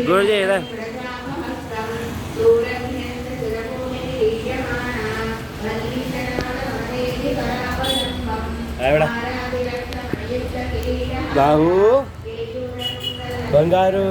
गुरु जी इधर बेटा बाबू बंगारू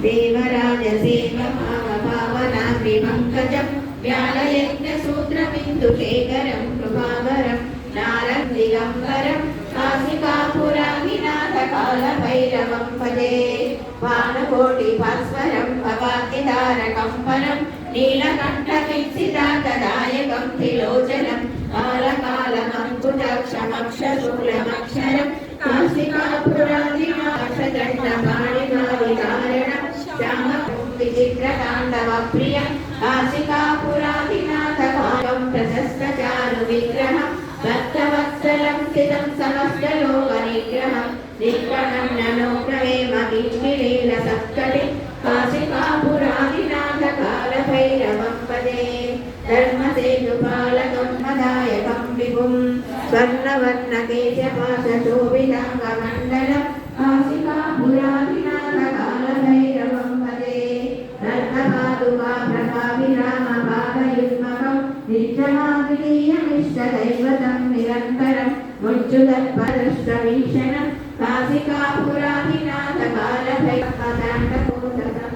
देवराजसेवभावनाग्निपङ्कजं व्यालयज्ञसूत्रबिन्दुशेखरं कृपाकरं नारदिगम्बरं काशिकापुराधिनाथकालभैरवं भजे वानकोटिभास्वरं भवातितारकं परं नीलकण्ठवीक्षितातदायकं त्रिलोचनं कालकालमङ्कुटक्षमक्षशूलमक्षरं काशिकापुराधिनाथदण्डपाणिकारिकारणं विचित्रताण्डवप्रियं काशिकापुराधिनाथकालं प्रशस्तचारुविग्रहं भक्तवत्सलं स्थितं समस्तलोकनिग्रहं निष्कणं ननो प्रवेम किङ्किणीलसत्कटिं काशिकापुराधिनाथकालभैरवं भजे धर्मसेतुपालकं मदायकं विभुं स्वर्णवर्णकेशपाशशोभिताङ्गमण्डलं काशिकापुराधिनाथकालभैरवं भजे रत्नपादुकाप्रभाभिरामपादयुग्मकं नित्यमाद्वितीयमिष्टदैवतं निरन्तरं मुञ्चुदत्परश्रवीक्षणं काशिकापुराधिनाथकालभैरवं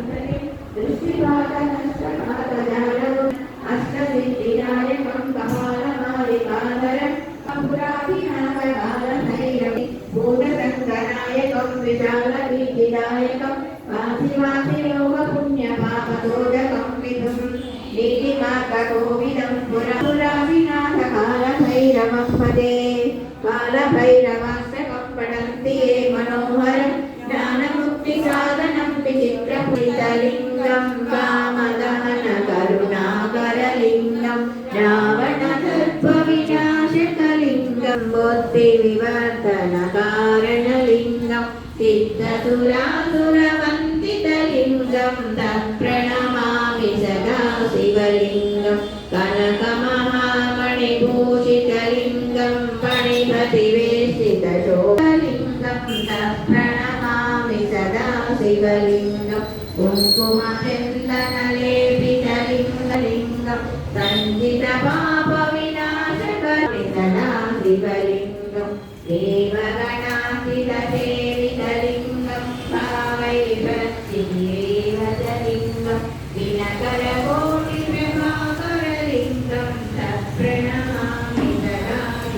दृष्टिपातनष्टपातजालम् अष्टसिद्धिदायकं कपालमालिकाधरं पुराधिनाथकालभैरवं भूतसङ्गनायकं विशालकीर्तिदायकं वासिवासिलोकपुण्यपापदोदकं विधुं नीतिमार्गकोविदं पुराधिनाथकालभैरवं भजे कालभैरवाष्टकं पठन्ति ये मनोहरं ज्ञानमुक्तिसाधनं विचित्रपुरितलिङ्गं कामदहनकरुणाकरलिङ्गं रावणदर्पविनाशकलिङ्गं बुद्धिविवर्धनकारणलिङ्गं सिद्धसुरासुरवन्दितलिङ्गं तत्प्रणमामि सदा शिवलिङ्गं कनकमहामणिभूषितलिङ्गं फणिपतिवेष्टितशोभलिङ्गं तत्प्रणमामि सदा शिवलिङ्गं कुङ्कुमचन्दनलेपितलिङ्गलिङ्गं सञ्चितपापविनाशकलिङ्गं सदा शिवलिङ्गं